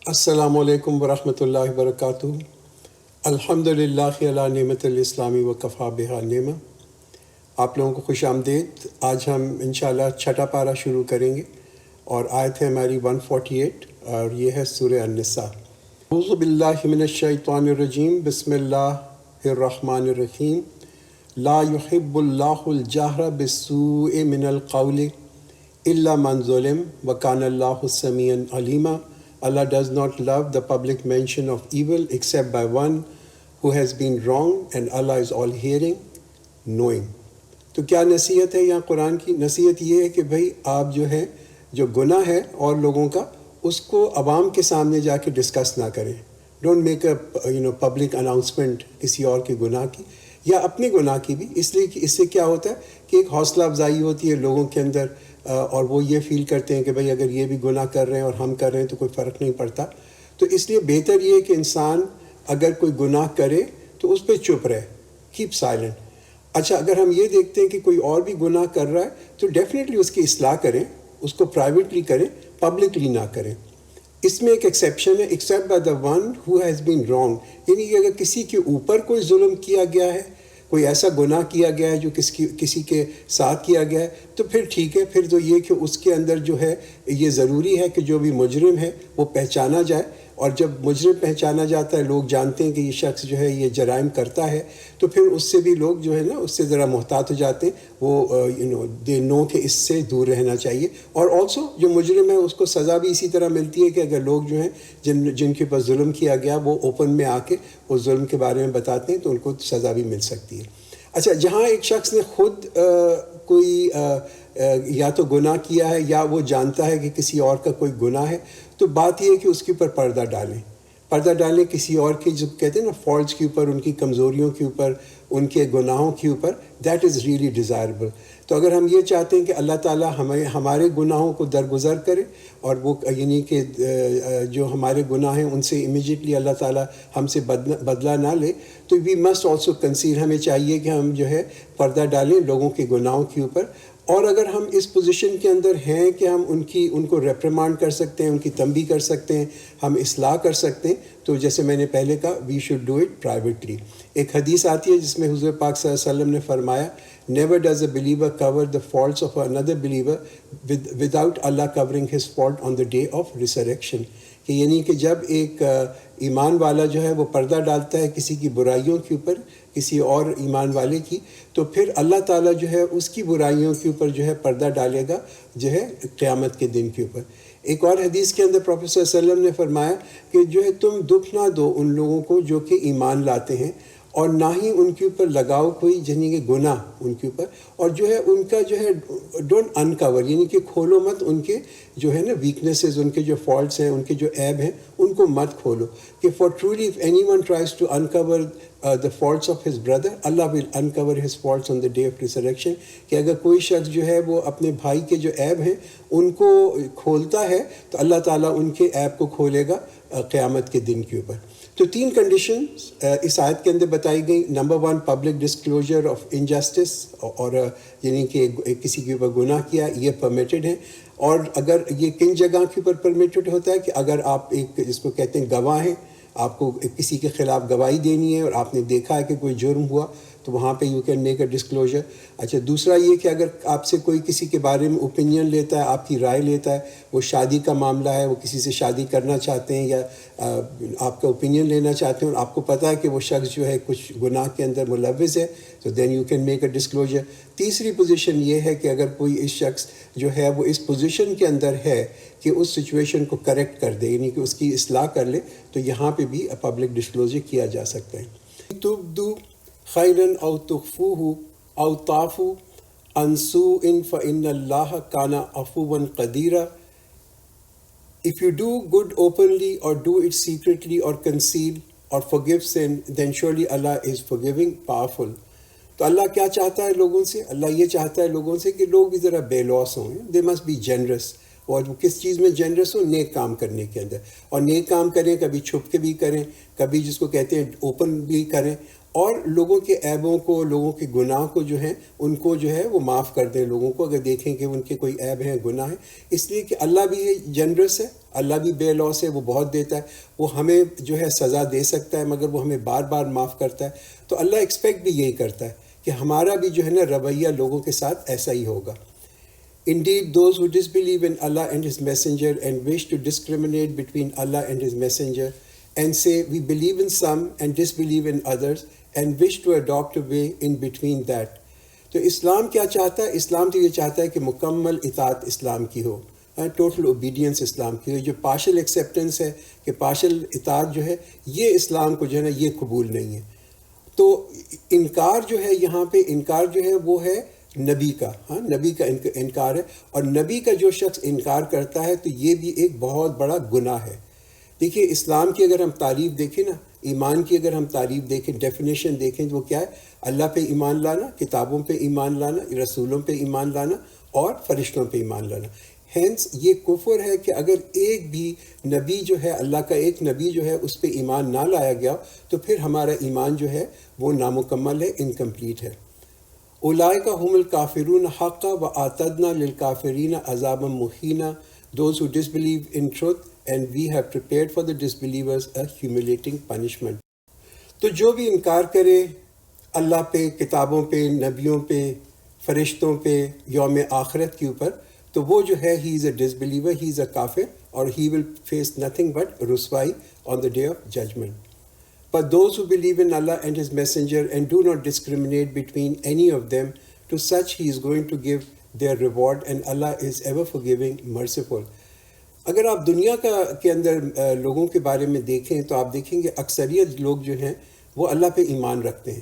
السلام علیکم ورحمۃ اللہ وبرکاتہ۔ الحمد للہ علی نعمت الاسلامی وکفا بہا نعمہ۔ آپ لوگوں کو خوش آمدید۔ آج ہم انشاءاللہ چھٹا پارہ شروع کریں گے اور آیت ہے ہماری 148 اور یہ ہے سورہ النساء۔ اعوذ باللہ من الشیطان الرجیم، بسم اللہ الرحمن الرحیم۔ لا يحب اللہ الجہر بالسوء من القول الا من ظلم وکان اللہ سمیعا علیما۔ Allah does not love the public mention of evil except by one who has been wrong, and Allah is all hearing, knowing۔ تو کیا نصیحت ہے یہاں قرآن کی؟ نصیحت یہ ہے کہ بھئی آپ جو ہے جو گناہ ہے اور لوگوں کا، اس کو عوام کے سامنے جا کے ڈسکس نہ کریں۔ Don't make a public announcement کسی اور کے گناہ کی یا اپنے گناہ کی بھی، اس لیے کہ اس سے کیا ہوتا ہے کہ ایک حوصلہ افزائی ہوتی ہے لوگوں کے اندر، اور وہ یہ فیل کرتے ہیں کہ بھئی اگر یہ بھی گناہ کر رہے ہیں اور ہم کر رہے ہیں تو کوئی فرق نہیں پڑتا۔ تو اس لیے بہتر یہ ہے کہ انسان اگر کوئی گناہ کرے تو اس پہ چپ رہے، کیپ سائلنٹ۔ اچھا، اگر ہم یہ دیکھتے ہیں کہ کوئی اور بھی گناہ کر رہا ہے تو ڈیفینیٹلی اس کی اصلاح کریں، اس کو پرائیویٹلی کریں، پبلکلی نہ کریں۔ اس میں ایک ایکسیپشن ہے، accept by the one who has been wrong, یعنی کہ اگر کسی کے اوپر کوئی ظلم کیا گیا ہے، کوئی ایسا گناہ کیا گیا ہے جو کسی کے ساتھ کیا گیا ہے، تو پھر ٹھیک ہے، پھر تو یہ کہ اس کے اندر جو ہے یہ ضروری ہے کہ جو بھی مجرم ہے وہ پہچانا جائے، اور جب مجرم پہچانا جاتا ہے، لوگ جانتے ہیں کہ یہ شخص جو ہے یہ جرائم کرتا ہے، تو پھر اس سے بھی لوگ جو ہے نا اس سے ذرا محتاط ہو جاتے ہیں، وہ دے نو کہ اس سے دور رہنا چاہیے۔ اور آلسو جو مجرم ہے اس کو سزا بھی اسی طرح ملتی ہے کہ اگر لوگ جو ہیں جن کے پاس ظلم کیا گیا وہ اوپن میں آ کے اس ظلم کے بارے میں بتاتے ہیں تو ان کو سزا بھی مل سکتی ہے۔ اچھا، جہاں ایک شخص نے خود کوئی یا تو گناہ کیا ہے یا وہ جانتا ہے کہ کسی اور کا کوئی گناہ ہے، تو بات یہ ہے کہ اس کے اوپر پردہ ڈالیں۔ پردہ ڈالیں کسی اور کے، جو کہتے ہیں نا، فالٹس کے اوپر، ان کی کمزوریوں کے اوپر، ان کے گناہوں کے اوپر، دیٹ از ریئلی ڈیزائربل۔ تو اگر ہم یہ چاہتے ہیں کہ اللہ تعالیٰ ہمارے گناہوں کو درگزر کرے، اور وہ یعنی کہ جو ہمارے گناہ ہیں ان سے امیجیٹلی اللہ تعالیٰ ہم سے بدلہ نہ لے، تو وی مسٹ آلسو کنسیڈر، ہمیں چاہیے کہ ہم جو ہے پردہ ڈالیں لوگوں کے گناہوں کے اوپر۔ اور اگر ہم اس پوزیشن کے اندر ہیں کہ ہم ان کو ریپریمانڈ کر سکتے ہیں، ان کی تنبیہ کر سکتے ہیں، ہم اصلاح کر سکتے ہیں، تو جیسے میں نے پہلے کہا، we should do it privately. ایک حدیث آتی ہے جس میں حضور پاک صلی اللہ علیہ وسلم نے فرمایا، never does a believer cover the faults of another believer without Allah covering his fault on the day of resurrection, کہ یعنی کہ جب ایک ایمان والا جو ہے وہ پردہ ڈالتا ہے کسی کی برائیوں کے اوپر، کسی اور ایمان والے کی، تو پھر اللہ تعالیٰ جو ہے اس کی برائیوں کے اوپر جو ہے پردہ ڈالے گا جو ہے قیامت کے دن کے اوپر۔ ایک اور حدیث کے اندر پروفیٹ صلی اللہ علیہ وسلم نے فرمایا کہ جو ہے تم دکھ نہ دو ان لوگوں کو جو کہ ایمان لاتے ہیں، اور نہ ہی ان کے اوپر لگاؤ کوئی یعنی کہ گناہ ان کے اوپر، اور جو ہے ان کا جو ہے ڈونٹ انکور، یعنی کہ کھولو مت ان کے جو ہے نا ویکنیسز، ان کے جو فالٹس ہیں، ان کے جو عیب ہیں، ان کو مت کھولو، کہ for truly if anyone tries to uncover the faults of his brother, Allah will uncover his faults on the day of resurrection، کہ اگر کوئی شخص جو ہے وہ اپنے بھائی کے جو عیب ہیں ان کو کھولتا ہے تو اللہ تعالیٰ ان کے عیب کو کھولے گا قیامت کے دن کے اوپر۔ تو 3 کنڈیشنز اس آیت کے اندر بتائی گئی۔ Number 1، public disclosure of injustice, اور یعنی کہ کسی کے اوپر گناہ کیا، یہ پرمیٹڈ ہے۔ اور اگر یہ کن جگہ کے اوپر پرمیٹڈ ہوتا ہے کہ اگر آپ ایک جس کو کہتے ہیں گواہ ہیں، آپ کو کسی کے خلاف گواہی دینی ہے اور آپ نے دیکھا ہے کہ کوئی جرم ہوا، تو وہاں پہ you can make a disclosure. اچھا، دوسرا یہ کہ اگر آپ سے کوئی کسی کے بارے میں اوپینین لیتا ہے، آپ کی رائے لیتا ہے، وہ شادی کا معاملہ ہے، وہ کسی سے شادی کرنا چاہتے ہیں یا آپ کا اوپینین لینا چاہتے ہیں، اور آپ کو پتہ ہے کہ وہ شخص جو ہے کچھ گناہ کے اندر ملوث ہے، تو then you can make a disclosure. تیسری پوزیشن یہ ہے کہ اگر کوئی اس شخص جو ہے وہ اس پوزیشن کے اندر ہے کہ اس سچویشن کو کریکٹ کر دے، یعنی کہ اس کی اصلاح کر لے، تو یہاں پہ بھی پبلک ڈسکلوجر کیا جا سکتا ہے۔ تبدو خیرن او تخفوہ او تعفو عن سوء فإن اللہ کان عفوا قدیرا۔ If you do good openly or do it secretly or conceal or forgive sin, then surely Allah is forgiving, powerful۔ تو اللہ کیا چاہتا ہے لوگوں سے؟ اللہ یہ چاہتا ہے لوگوں سے کہ لوگ بھی ذرا بے لوث ہوں، دے مسٹ بی جنرس۔ اور کس چیز میں جنرس ہو؟ نیک کام کرنے کے اندر، اور نیک کام کریں، کبھی چھپ کے بھی کریں، کبھی جس کو کہتے ہیں اوپن بھی کریں، اور لوگوں کے عیبوں کو، لوگوں کے گناہ کو جو ہیں ان کو جو ہے وہ معاف کر دیں لوگوں کو، اگر دیکھیں کہ ان کے کوئی عیب ہیں، گناہ ہیں. اس لیے کہ اللہ بھی جنرس ہے، اللہ بھی بے لوث ہے، وہ بہت دیتا ہے. وہ ہمیں جو ہے سزا دے سکتا ہے مگر وہ ہمیں بار بار معاف کرتا ہے. تو اللہ ایکسپیکٹ بھی یہی کرتا ہے کہ ہمارا بھی جو ہے نا رویہ لوگوں کے ساتھ ایسا ہی ہوگا. Indeed, those who disbelieve in Allah and His Messenger and wish to discriminate between Allah and His Messenger and say we believe in some and disbelieve in others and wish to adopt a way in between that. تو اسلام کیا چاہتا ہے؟ اسلام تو یہ چاہتا ہے کہ مکمل اطاعت اسلام کی ہو، ٹوٹل اوبیڈینس اسلام کی ہو. جو پارشل ایکسیپٹنس ہے کہ پارشل اطاعت جو ہے یہ اسلام کو جو ہے نا یہ قبول نہیں ہے. تو انکار جو ہے یہاں پہ انکار جو ہے وہ ہے نبی کا، ہاں نبی کا انکار ہے. اور نبی کا جو شخص انکار کرتا ہے تو یہ بھی ایک بہت بڑا گناہ ہے. دیکھیے اسلام کی اگر ہم تعریف دیکھیں نا، ایمان کی اگر ہم تعریف دیکھیں، ڈیفینیشن دیکھیں تو وہ کیا ہے؟ اللہ پہ ایمان لانا، کتابوں پہ ایمان لانا، رسولوں پہ ایمان لانا اور فرشتوں پہ ایمان لانا. ہینس یہ کفر ہے کہ اگر ایک بھی نبی جو ہے، اللہ کا ایک نبی جو ہے اس پہ ایمان نہ لایا گیا تو پھر ہمارا ایمان جو ہے وہ نامکمل ہے، انکمپلیٹ ہے. اولئک هم الکافرون حقا واعتدنا للکافرین عذابا مہینا. Those who disbelieve in truth and we have prepared for the disbelievers a humiliating punishment. تو جو بھی انکار کرے اللہ پہ، کتابوں پہ، نبیوں پہ، فرشتوں پہ، یوم آخرت کے اوپر، تو وہ جو ہے he is a disbeliever, he is a kafir اور he will face nothing but رسوائی on the day of judgment. But those who believe in Allah and His Messenger and do not discriminate between any of them, to such He is going to give their reward and Allah is ever forgiving, merciful. اگر آپ دنیا کے اندر لوگوں کے بارے میں دیکھیں تو آپ دیکھیں گے اکثریت لوگ جو ہیں وہ اللہ پہ ایمان رکھتے ہیں،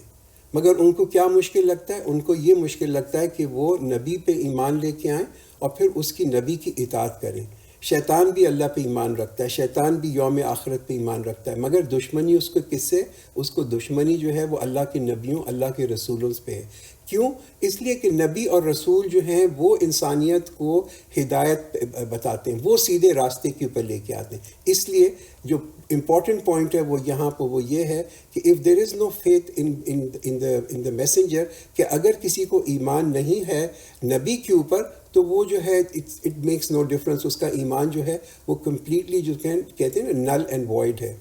مگر ان کو کیا مشکل لگتا ہے؟ ان کو یہ مشکل لگتا ہے کہ وہ نبی پہ ایمان لے کے آئیں اور پھر اس کی نبی کی اطاعت کریں. شیطان بھی اللہ پہ ایمان رکھتا ہے، شیطان بھی یوم آخرت پہ ایمان رکھتا ہے، مگر دشمنی اس کو کس سے؟ اس کو دشمنی جو ہے وہ اللہ کے نبیوں، اللہ کے رسولوں پہ ہے. کیوں؟ اس لیے کہ نبی اور رسول جو ہیں وہ انسانیت کو ہدایت بتاتے ہیں، وہ سیدھے راستے کے اوپر لے کے آتے ہیں. اس لیے جو امپورٹنٹ پوائنٹ ہے وہ یہاں پہ وہ یہ ہے کہ if there is no faith in the messenger، کہ اگر کسی کو ایمان نہیں ہے نبی کے اوپر تو وہ جو ہے it makes no difference، اس کا ایمان جو ہے وہ completely جو کہتے ہیں نا null and void ہے.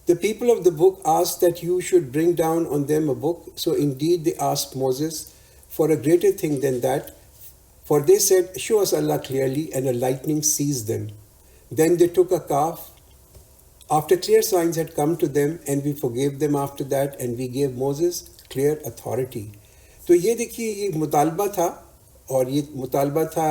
The people of the book asked that you should bring down on them a book. So indeed they asked Moses for a greater thing than that. For they said, show us Allah clearly, and a lightning seized them. Then they took a calf. After clear signs had come to them, and we forgave them after that, and we gave Moses clear authority. تو یہ دیکھیے یہ مطالبہ تھا، اور یہ مطالبہ تھا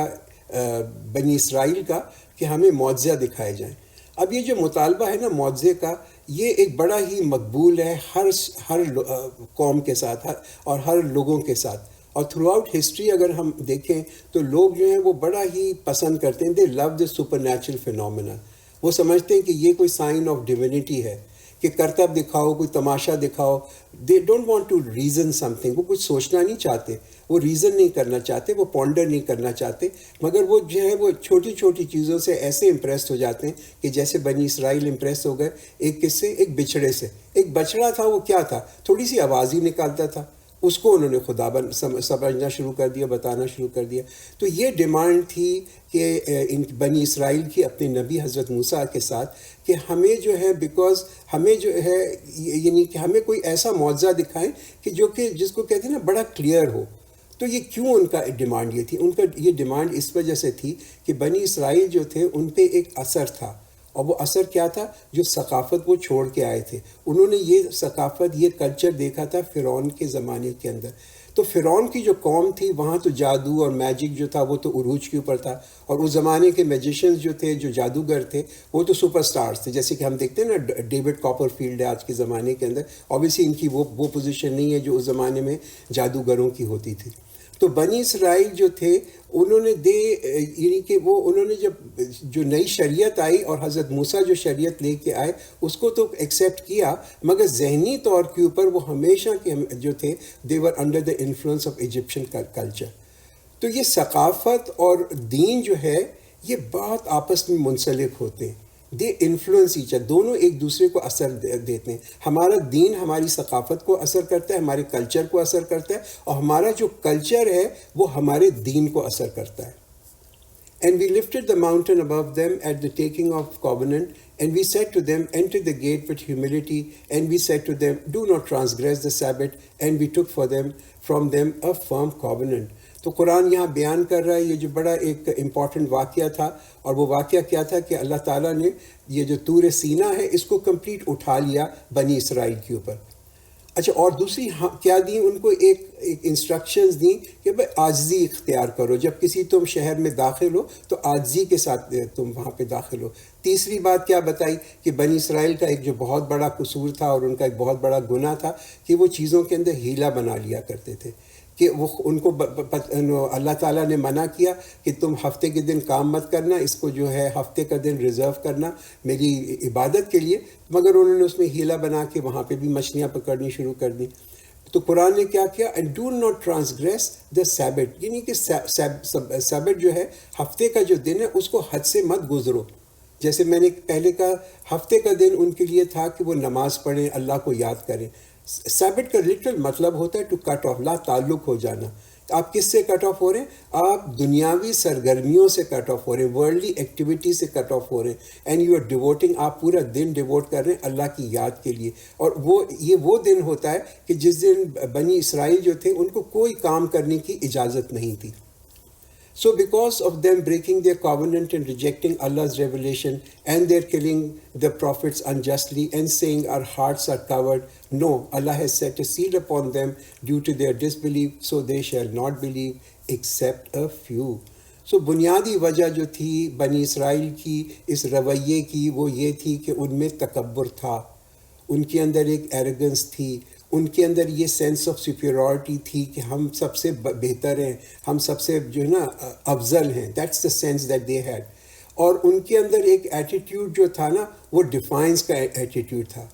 بنی اسرائیل کا کہ ہمیں معجزہ دکھائے جائیں. اب یہ جو مطالبہ ہے نا معجزے کا، یہ ایک بڑا ہی مقبول ہے ہر قوم کے ساتھ اور ہر لوگوں کے ساتھ. اور تھرو آؤٹ ہسٹری اگر ہم دیکھیں تو لوگ جو ہیں وہ بڑا ہی پسند کرتے ہیں. دے لو دا سپر نیچرل فینومینا. وہ سمجھتے ہیں کہ یہ کوئی سائن آف ڈیوینٹی ہے کہ کرتب دکھاؤ، کوئی تماشا دکھاؤ. They don't want to reason something. وہ کچھ سوچنا نہیں چاہتے، وہ ریزن نہیں کرنا چاہتے، وہ پونڈر نہیں کرنا چاہتے، مگر وہ جو ہے وہ چھوٹی چھوٹی چیزوں سے ایسے امپریس ہو جاتے ہیں کہ جیسے بنی اسرائیل امپریس ہو گئے. ایک کس سے؟ ایک بچھڑے سے. ایک بچڑا تھا، وہ کیا تھا؟ تھوڑی سی آواز ہی نکالتا تھا، اس کو انہوں نے خدا سمجھنا شروع کر دیا، بتانا شروع کر دیا. تو یہ ڈیمانڈ تھی کہ بنی اسرائیل کی اپنے نبی حضرت موسیٰ کے ساتھ کہ ہمیں جو ہے بیکاز ہمیں جو ہے یعنی کہ ہمیں کوئی ایسا معجزہ دکھائیں کہ جو کہ جس کو کہتے ہیں نا بڑا کلیئر ہو. تو یہ کیوں ان کا ڈیمانڈ یہ تھی؟ ان کا یہ ڈیمانڈ اس وجہ سے تھی کہ بنی اسرائیل جو تھے ان پہ ایک اثر تھا، اور وہ اثر کیا تھا؟ جو ثقافت وہ چھوڑ کے آئے تھے. انہوں نے یہ ثقافت، یہ کلچر دیکھا تھا فرعون کے زمانے کے اندر. تو فرعون کی جو قوم تھی وہاں تو جادو اور میجک جو تھا وہ تو عروج کے اوپر تھا، اور اس زمانے کے میجیشنز جو تھے، جو جادوگر تھے، وہ تو سپر سٹارز تھے. جیسے کہ ہم دیکھتے ہیں نا ڈیوڈ کاپر فیلڈ ہے آج کے زمانے کے اندر. اوبیسلی ان کی وہ پوزیشن نہیں ہے جو اس زمانے میں جادوگروں کی ہوتی تھی. تو بنی اسرائیل جو تھے انہوں نے یعنی کہ وہ انہوں نے جو نئی شریعت آئی اور حضرت موسیٰ جو شریعت لے کے آئے اس کو تو ایکسیپٹ کیا، مگر ذہنی طور کے اوپر وہ ہمیشہ کے جو تھے they were under the influence of Egyptian culture. تو یہ ثقافت اور دین جو ہے یہ بہت آپس میں منسلک ہوتے ہیں. دے انفلوئنس ایچ ادر، دونوں ایک دوسرے کو اثر دیتے ہیں. ہمارا دین ہماری ثقافت کو اثر کرتا ہے، ہمارے کلچر کو اثر کرتا ہے، اور ہمارا جو کلچر ہے وہ ہمارے دین کو اثر کرتا ہے. And we lifted the mountain above them at the taking of covenant, and we said to them, enter the gate with humility, and we said to them, do not transgress the Sabbath, and we took from them a firm covenant. تو قرآن یہاں بیان کر رہا ہے یہ جو بڑا ایک امپورٹنٹ واقعہ تھا، اور وہ واقعہ کیا تھا کہ اللہ تعالیٰ نے یہ جو طور سینا ہے اس کو کمپلیٹ اٹھا لیا بنی اسرائیل کے اوپر. اچھا، اور دوسری کیا دیں ان کو؟ ایک انسٹرکشنز دیں کہ بھائی عاجزی اختیار کرو، جب کسی تم شہر میں داخل ہو تو عاجزی کے ساتھ تم وہاں پہ داخل ہو. تیسری بات کیا بتائی کہ بنی اسرائیل کا ایک جو بہت بڑا قصور تھا اور ان کا ایک بہت بڑا گناہ تھا کہ وہ چیزوں کے اندر ہیلا بنا لیا کرتے تھے، کہ وہ ان کو اللہ تعالیٰ نے منع کیا کہ تم ہفتے کے دن کام مت کرنا، اس کو جو ہے ہفتے کا دن ریزرو کرنا میری عبادت کے لیے، مگر انہوں نے اس میں ہیلا بنا کے وہاں پہ بھی مچھلیاں پکڑنی شروع کر دیں. تو قرآن نے کیا کیا؟ اینڈ ڈو ناٹ ٹرانسگریس دا سیبٹ، یعنی کہ سیبٹ جو ہے ہفتے کا جو دن ہے اس کو حد سے مت گزرو. جیسے میں نے پہلے کہا، ہفتے کا دن ان کے لیے تھا کہ وہ نماز پڑھیں، اللہ کو یاد کریں. سیبٹ کا لٹرل مطلب ہوتا ہے ٹو کٹ آف، لا تعلق ہو جانا. آپ کس سے کٹ آف ہو رہے ہیں؟ آپ دنیاوی سرگرمیوں سے کٹ آف ہو رہے ہیں، ورلڈلی ایکٹیویٹی سے کٹ آف ہو رہے ہیں. اینڈ یو آر ڈیووٹنگ، آپ پورا دن ڈیووٹ کر رہے ہیں اللہ کی یاد کے لیے. اور وہ دن ہوتا ہے کہ جس دن بنی اسرائیل جو تھے ان کو کوئی کام کرنے کی اجازت نہیں تھی. So because of them breaking their covenant and rejecting Allah's revelation, and their killing the prophets unjustly and saying our hearts are covered, no, Allah has set a seal upon them due to their disbelief, so they shall not believe except a few. So بنیادی وجہ جو تھی بنی اسرائیل کی اس رویے کی وہ یہ تھی کہ ان میں تکبر تھا، ان کے اندر ایک ایروگنس تھی، ان کے اندر یہ سینس آف سپیریورٹی تھی کہ ہم سب سے بہتر ہیں، ہم سب سے جو ہے نا افضل ہیں. That's the sense that they had. اور ان کے اندر ایک ایٹیٹیوڈ جو تھا نا وہ ڈیفائنس کا ایٹیٹیوڈ تھا،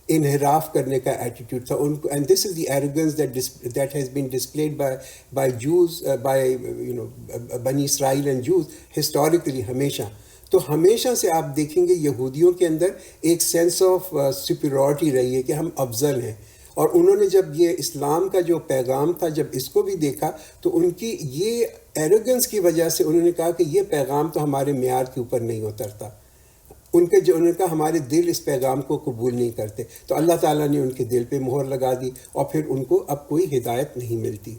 انحراف کرنے کا ایٹیٹیوڈ تھا ان کو. And this is the arrogance that has been displayed by Jews, by بنی اسرائیل اینڈ جوز ہسٹوریکلی ہمیشہ. تو ہمیشہ سے آپ دیکھیں گے یہودیوں کے اندر ایک سینس آف سپیریورٹی رہی ہے کہ ہم افضل ہیں. اور انہوں نے جب یہ اسلام کا جو پیغام تھا جب اس کو بھی دیکھا تو ان کی یہ ایروگنس کی وجہ سے انہوں نے کہا کہ یہ پیغام تو ہمارے معیار کے اوپر نہیں اترتا. انہوں نے کہا ہمارے دل اس پیغام کو قبول نہیں کرتے. تو اللہ تعالیٰ نے ان کے دل پہ مہر لگا دی اور پھر ان کو اب کوئی ہدایت نہیں ملتی.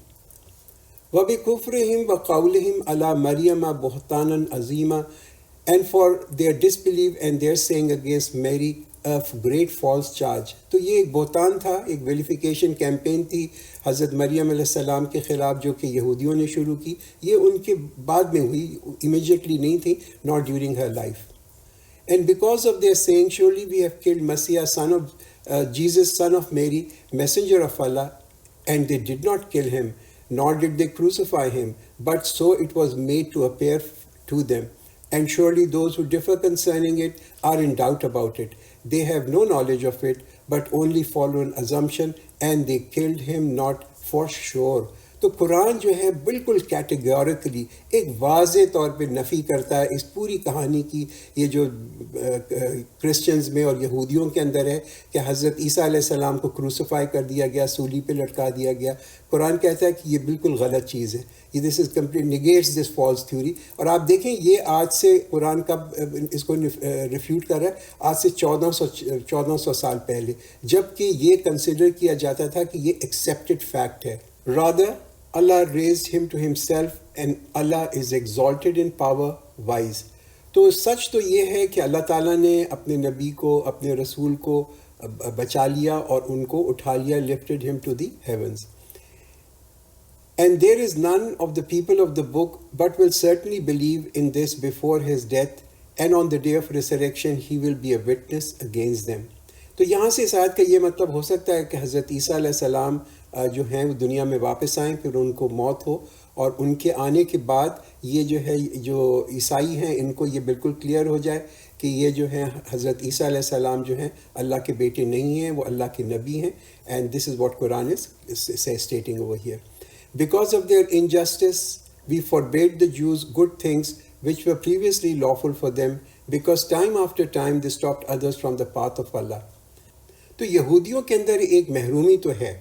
وَبِكُفْرِهِمْ وَقَوْلِهِمْ عَلَى مَرْيَمَ بُهْتَانًا عَظِيمًا, and for their disbelief and their saying against Mary a great false charge. تو یہ ایک بہتان تھا، ایک ویلیفیکیشن کیمپین تھی حضرت مریم علیہ السلام کے خلاف جو کہ یہودیوں نے شروع کی. یہ ان کے بعد میں ہوئی، امیجیٹلی نہیں تھی، not during her life. And because of their saying, surely we have killed Messiah, Jesus, son of Mary, messenger of Allah, and they did not kill him, nor did they crucify him, but so it was made to appear to them. And surely those who differ concerning it are in doubt about it. They have no knowledge of it, but only follow an assumption, and they killed him not for sure. تو قرآن جو ہے بالکل categorically ایک واضح طور پہ نفی کرتا ہے اس پوری کہانی کی، یہ جو کرسچنز میں اور یہودیوں کے اندر ہے کہ حضرت عیسیٰ علیہ السلام کو کروسیفائی کر دیا گیا، سولی پہ لٹکا دیا گیا. قرآن کہتا ہے کہ یہ بالکل غلط چیز ہے، یہ this is complete negates this false theory. اور آپ دیکھیں یہ آج سے قرآن کب اس کو ریفیوٹ کر رہا ہے؟ آج سے 1400 سال پہلے، جب کہ یہ کنسیڈر کیا جاتا تھا کہ یہ ایکسیپٹڈ فیکٹ ہے. rather Allah raised him to himself and Allah is exalted in power wise. تو سچ تو یہ ہے کہ اللہ تعالیٰ نے اپنے نبی کو، اپنے رسول کو بچا لیا اور ان کو اٹھا لیا، lifted him to the heavens. And there is none of the people of the book but will certainly believe in this before his death, and on the day of resurrection he will be a witness against them. تو یہاں سے اس آیت کا یہ مطلب ہو سکتا ہے کہ حضرت عیسیٰ علیہ السلام جو ہیں وہ دنیا میں واپس آئیں، پھر ان کو موت ہو، اور ان کے آنے کے بعد یہ جو ہے جو عیسائی ہیں ان کو یہ بالکل کلیئر ہو جائے کہ یہ جو ہیں حضرت عیسیٰ علیہ السلام جو ہیں اللہ کے بیٹے نہیں ہیں، وہ اللہ کے نبی ہیں. And this is what Quran is stating over here. Because of their injustice, we forbade the Jews good things which were previously lawful for them, because time after time they stopped others from the path of Allah. تو یہودیوں کے اندر ایک محرومی تو ہے.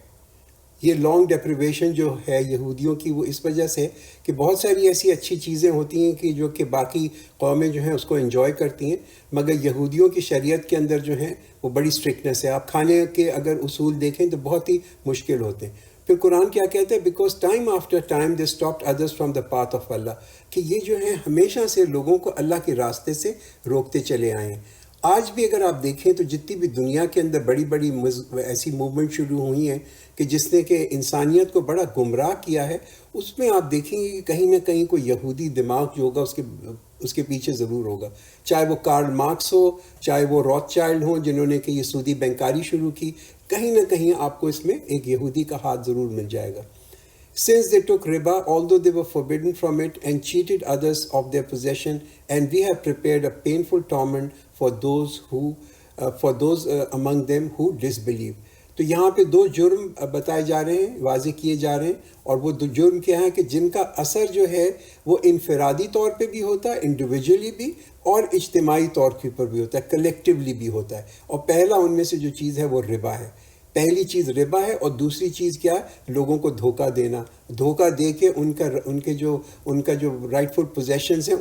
یہ long deprivation جو ہے یہودیوں کی وہ اس وجہ سے کہ بہت ساری ایسی اچھی چیزیں ہوتی ہیں کہ جو کہ باقی قومیں جو ہیں اس کو انجوائے کرتی ہیں، مگر یہودیوں کی شریعت کے اندر جو ہیں وہ بڑی اسٹرکٹنس ہے. آپ کھانے کے اگر اصول دیکھیں تو بہت ہی مشکل ہوتے ہیں. پھر قرآن کیا کہتا ہے؟ Because time after time they stopped others from the path of Allah, کہ یہ جو ہیں ہمیشہ سے لوگوں کو اللہ کے راستے سے روکتے چلے آئے ہیں. آج بھی اگر آپ دیکھیں تو جتنی بھی دنیا کے اندر بڑی بڑی ایسی موومنٹ شروع ہوئی ہیں کہ جس نے کہ انسانیت کو بڑا گمراہ کیا ہے، اس میں آپ دیکھیں گے کہ کہیں نہ کہیں کوئی یہودی دماغ جو ہوگا اس کے پیچھے ضرور ہوگا. چاہے وہ کارل مارکس ہو، چاہے وہ روتھ چائلڈ ہوں جنہوں نے کہ یہ سودی بینکاری شروع کی، کہیں نہ کہیں آپ کو اس میں ایک یہودی کا ہاتھ ضرور مل جائے گا. Since they took riba, although they were forbidden from it, and cheated others of their possession, and we have prepared a painful torment for those among them who disbelieve. تو یہاں پہ دو جرم بتائے جا رہے ہیں، واضح کیے جا رہے ہیں، اور وہ دو جرم کیا ہیں کہ جن کا اثر جو ہے وہ انفرادی طور پہ بھی ہوتا ہے، انڈیویجولی بھی، اور اجتماعی طور کے اوپر بھی ہوتا ہے، کلیکٹیولی بھی ہوتا ہے. اور پہلا ان میں سے جو چیز ہے وہ ربا ہے. پہلی چیز ربا ہے، اور دوسری چیز کیا ہے؟ لوگوں کو دھوکہ دینا، دھوکہ دے کے ان کا جو رائٹ فل پوزیشنز ہیں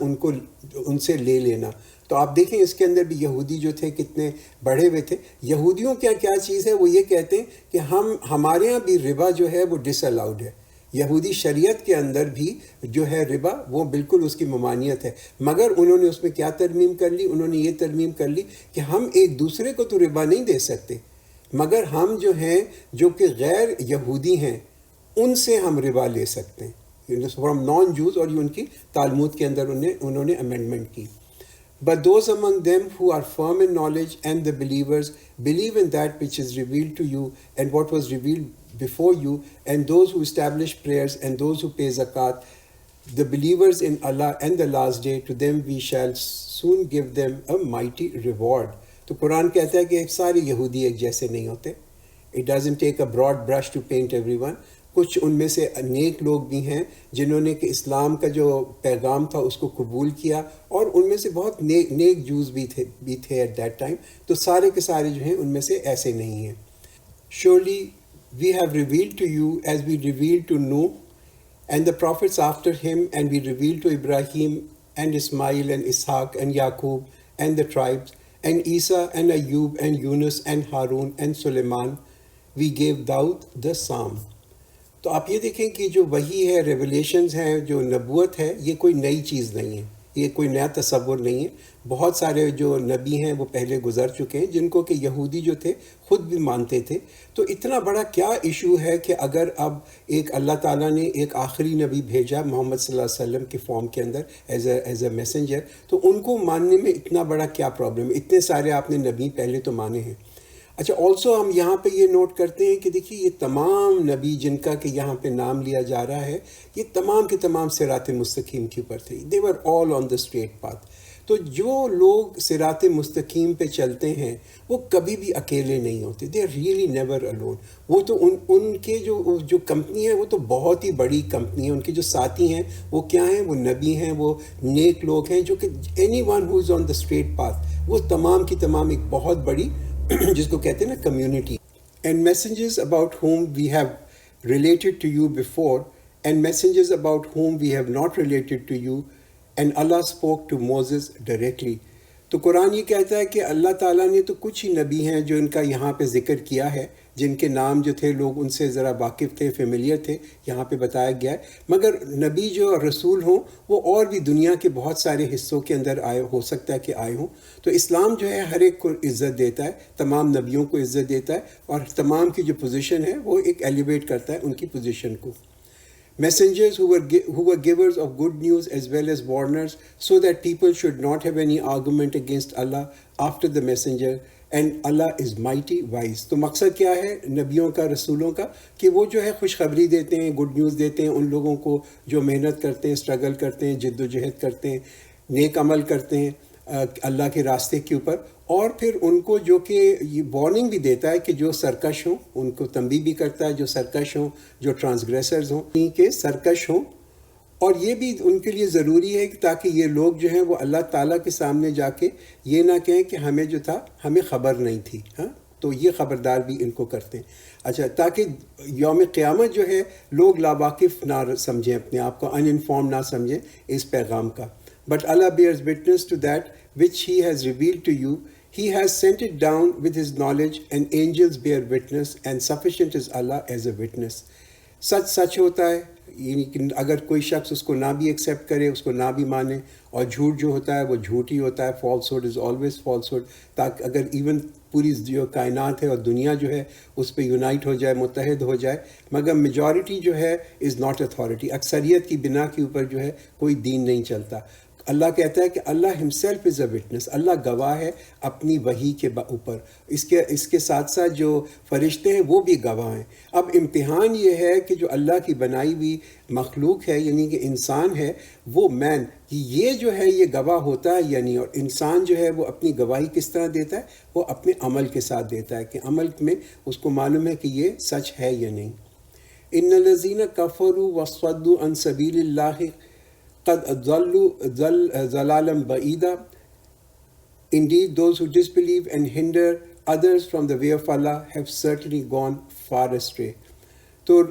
ان سے لے لینا. تو آپ دیکھیں اس کے اندر بھی یہودی جو تھے کتنے بڑھے ہوئے تھے. یہودیوں کیا چیز ہے؟ وہ یہ کہتے ہیں کہ ہمارے ہاں بھی ربا جو ہے وہ ڈس الاؤڈ ہے. یہودی شریعت کے اندر بھی جو ہے ربا وہ بالکل اس کی ممانعت ہے، مگر انہوں نے اس میں کیا ترمیم کر لی؟ انہوں نے یہ ترمیم کر لی کہ ہم ایک دوسرے کو تو ربا نہیں دے سکتے، مگر ہم جو ہیں جو کہ غیر یہودی ہیں ان سے ہم ربا لے سکتے ہیں، فرام نان جوز. اور یہ ان کی تالمود کے اندر انہوں نے امینڈمنٹ کی. But those among them who are firm in knowledge and the believers believe in that which is revealed to you and what was revealed before you, and those who establish prayers and those who pay zakat, the believers in Allah and the last day, to them we shall soon give them a mighty reward. تو قرآن کہتا ہے کہ سارے یہودی ایک جیسے نہیں ہوتے. It doesn't take a broad brush to paint everyone. کچھ ان میں سے نیک لوگ بھی ہیں جنہوں نے کہ اسلام کا جو پیغام تھا اس کو قبول کیا، اور ان میں سے بہت نیک جوز بھی تھے ایٹ دیٹ ٹائم. تو سارے کے سارے جو ہیں ان میں سے ایسے نہیں ہیں. Surely we have revealed to you as we revealed to Nuh and the prophets after him, and we revealed to Ibrahim and Ismail and Ishaq and Yaqub and the tribes, and Isa and Ayub and Yunus and Harun and Suleiman. We gave Daud the Psalm. تو آپ یہ دیکھیں کہ جو وحی ہے، revelations ہیں، جو نبوت ہے، یہ کوئی نئی چیز نہیں ہے، یہ کوئی نیا تصور نہیں ہے. بہت سارے جو نبی ہیں وہ پہلے گزر چکے ہیں جن کو کہ یہودی جو تھے خود بھی مانتے تھے. تو اتنا بڑا کیا ایشو ہے کہ اگر اب ایک اللہ تعالیٰ نے ایک آخری نبی بھیجا محمد صلی اللہ علیہ وسلم کے فارم کے اندر ایز اے میسنجر، تو ان کو ماننے میں اتنا بڑا کیا پرابلم ہے؟ اتنے سارے آپ نے نبی پہلے تو مانے ہیں. اچھا، آلسو ہم یہاں پہ یہ نوٹ کرتے ہیں کہ دیکھیے یہ تمام نبی جن کا کہ یہاں پہ نام لیا جا رہا ہے، یہ تمام کے تمام صراط مستقیم کے اوپر تھے. They were all on the straight path. تو جو لوگ صراط مستقیم پہ چلتے ہیں وہ کبھی بھی اکیلے نہیں ہوتے. They are really never alone. وہ تو ان کے جو کمپنی ہے وہ تو بہت ہی بڑی کمپنی ہے. ان کے جو ساتھی ہیں وہ کیا ہیں؟ وہ نبی ہیں، وہ نیک لوگ ہیں، جو کہ اینی ون ہو از آن دا اسٹریٹ پاتھ، وہ تمام کی تمام ایک بہت بڑی جس کو کہتے ہیں نا community. And messengers about home we have related to you before and messengers about home we have not related to you and Allah spoke to Moses directly. تو قرآن یہ کہتا ہے کہ اللہ تعالیٰ نے تو کچھ ہی نبی ہیں جو ان کا یہاں پہ ذکر کیا ہے، جن کے نام جو تھے لوگ ان سے ذرا واقف تھے، فیملیئر تھے، یہاں پہ بتایا گیا ہے. مگر نبی جو رسول ہوں وہ اور بھی دنیا کے بہت سارے حصوں کے اندر آئے، ہو سکتا ہے کہ آئے ہوں. تو اسلام جو ہے ہر ایک کو عزت دیتا ہے، تمام نبیوں کو عزت دیتا ہے، اور تمام کی جو پوزیشن ہے وہ ایک ایلیویٹ کرتا ہے ان کی پوزیشن کو. Messengers who were givers of good news as well as warners, so that people should not have any argument against Allah after the messenger, and Allah is mighty wise. تو مقصد کیا ہے نبیوں کا، رسولوں کا؟ کہ وہ جو ہے خوشخبری دیتے ہیں، گڈ نیوز دیتے ہیں ان لوگوں کو جو محنت کرتے ہیں، اسٹرگل کرتے ہیں، جد و جہد کرتے ہیں، نیک عمل کرتے ہیں اللہ کے راستے کے اوپر. اور پھر ان کو جو کہ یہ وارننگ بھی دیتا ہے کہ جو سرکش ہوں ان کو تنبیہ بھی کرتا ہے، جو سرکش ہوں، جو ٹرانسگریسرز ہوں کہ سرکش ہوں اور یہ بھی ان کے لیے ضروری ہے کہ تاکہ یہ لوگ جو ہیں وہ اللہ تعالیٰ کے سامنے جا کے یہ نہ کہیں کہ ہمیں جو تھا ہمیں خبر نہیں تھی. ہاں، تو یہ خبردار بھی ان کو کرتے ہیں. اچھا، تاکہ یوم قیامت جو ہے لوگ لاواقف نہ سمجھیں، اپنے آپ کو ان انفارم نہ سمجھیں اس پیغام کا. But Allah bears witness to that which he has revealed to you. He has sent it down with his knowledge, and angels bear witness, and sufficient is Allah as a witness. سچ سچ ہوتا ہے، یعنی کہ اگر کوئی شخص اس کو نہ بھی ایکسیپٹ کرے، اس کو نہ بھی مانے، اور جھوٹ جو ہوتا ہے وہ جھوٹ ہی ہوتا ہے. Falsehood is always falsehood. تاکہ اگر ایون پوری جو کائنات ہے اور دنیا جو ہے اس پہ یونائٹ ہو جائے، متحد ہو جائے، مگر میجورٹی جو ہے از ناٹ اتھارٹی. اکثریت کی بنا کے اوپر جو ہے کوئی دین نہیں چلتا. اللہ کہتا ہے کہ اللہ ہمسیلف از اے وٹنس. اللہ گواہ ہے اپنی وحی کے اوپر. اس کے ساتھ ساتھ جو فرشتے ہیں وہ بھی گواہ ہیں. اب امتحان یہ ہے کہ جو اللہ کی بنائی ہوئی مخلوق ہے، یعنی کہ انسان ہے، وہ مین یہ جو ہے یہ گواہ ہوتا ہے یا نہیں. اور انسان جو ہے وہ اپنی گواہی کس طرح دیتا ہے؟ وہ اپنے عمل کے ساتھ دیتا ہے، کہ عمل میں اس کو معلوم ہے کہ یہ سچ ہے یا نہیں. ان الذین کفروا وصدوا عن سبیل اللہ قد ضلوا ضلالا بعیدا. Indeed, those who disbelieve and hinder others from the way of Allah have certainly gone far astray. تو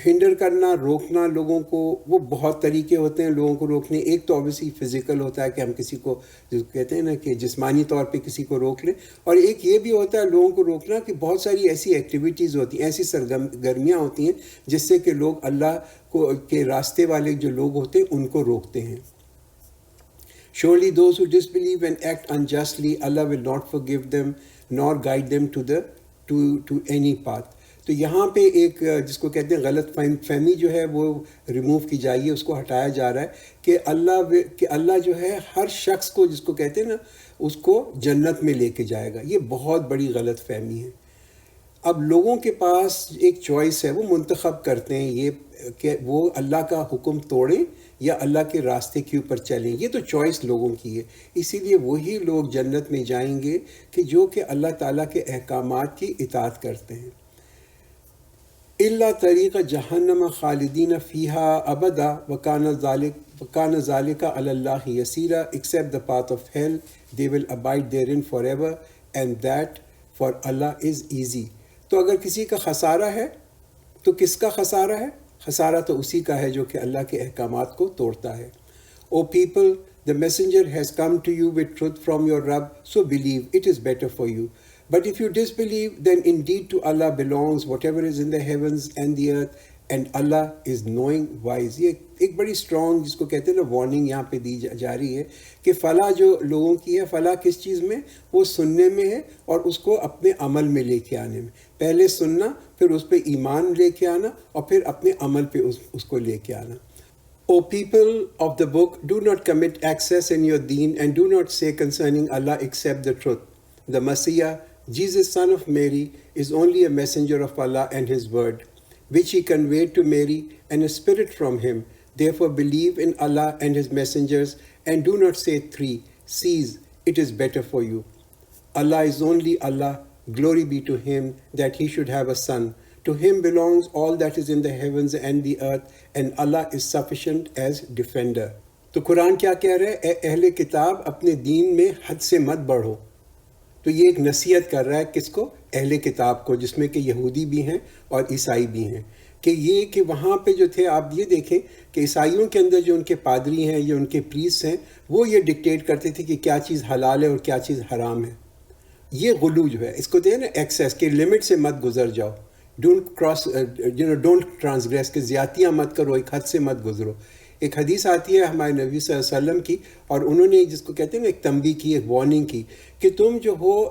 ہنڈر کرنا، روکنا لوگوں کو، وہ بہت طریقے ہوتے ہیں لوگوں کو روکنے. ایک تو اوبیسلی فزیکل ہوتا ہے کہ ہم کسی کو جو کہتے ہیں نا کہ جسمانی طور پہ کسی کو روک لیں، اور ایک یہ بھی ہوتا ہے لوگوں کو روکنا کہ بہت ساری ایسی ایکٹیویٹیز ہوتی ہیں، ایسی سرگرمیاں ہوتی ہیں جس سے کہ لوگ اللہ کو کے راستے والے جو لوگ ہوتے ہیں ان کو روکتے ہیں. Surely those who disbelieve and act unjustly, Allah will not forgive them nor guide them to any path. تو یہاں پہ ایک جس کو کہتے ہیں غلط فہمی جو ہے وہ ریموو کی جائیے، اس کو ہٹایا جا رہا ہے کہ اللہ جو ہے ہر شخص کو، جس کو کہتے ہیں نا، اس کو جنت میں لے کے جائے گا. یہ بہت بڑی غلط فہمی ہے. اب لوگوں کے پاس ایک چوائس ہے، وہ منتخب کرتے ہیں یہ کہ وہ اللہ کا حکم توڑیں یا اللہ کے راستے کے اوپر چلیں. یہ تو چوائس لوگوں کی ہے. اسی لیے وہی لوگ جنت میں جائیں گے کہ جو کہ اللہ تعالیٰ کے احکامات کی اطاعت کرتے ہیں. الا طریق جہنم خالدین فیہا ابدا وکان ذالک علی اللہ یسیرا. except the path of hell they will abide therein forever and that for Allah is easy. تو اگر کسی کا خسارہ ہے تو کس کا خسارہ ہے؟ خسارہ تو اسی کا ہے جو کہ اللہ کے احکامات کو توڑتا ہے. O people, the messenger has come to you with truth from your Rabb, so believe, it is better for you. But if you disbelieve, then indeed to Allah belongs whatever is in the heavens and the earth, and Allah is knowing wise. یہ ایک بڑی strong جس کو کہتے ہیں نا warning یہاں پہ دی جا رہی ہے کہ فلاح جو لوگوں کی ہے، فلاح کس چیز میں؟ وہ سننے میں ہے اور اس کو اپنے عمل میں لے کے آنے میں. پہلے سننا، پھر اس پہ ایمان لے کے آنا، اور پھر اپنے عمل پہ اس کو لے کے آنا. O people of the book, do not commit excess in your deen and do not say concerning Allah except the truth. The Messiah, Jesus son of Mary, is only a messenger of Allah and his word, which he conveyed to Mary, and a spirit from him. Therefore believe in Allah and his messengers, and do not say three. Cease, it is better for you. Allah is only Allah. Glory be to him that he should have a son. To him belongs all that is in the heavens and the earth, and Allah is sufficient as defender. تو قرآن کیا کہہ رہے ہے؟ اے اہل کتاب، اپنے دین میں حد سے مت بڑھو. تو یہ ایک نصیحت کر رہا ہے کس کو؟ اہل کتاب کو، جس میں کہ یہودی بھی ہیں اور عیسائی بھی ہیں. کہ یہ کہ وہاں پہ جو تھے، آپ یہ دیکھیں کہ عیسائیوں کے اندر جو ان کے پادری ہیں یا ان کے پریسٹ ہیں، وہ یہ ڈکٹیٹ کرتے تھے کہ کیا چیز حلال ہے اور کیا چیز حرام ہے. یہ غلو جو ہے، اس کو دیں نا ایکسیس، کہ لمٹ سے مت گزر جاؤ. ڈونٹ ٹرانسگریس، کہ زیادتیاں مت کرو، ایک حد سے مت گزرو. ایک حدیث آتی ہے ہمارے نبی صلی اللہ علیہ وسلم کی، اور انہوں نے جس کو کہتے ہیں نا ایک تنبیہ کی، ایک وارننگ کی کہ تم جو ہو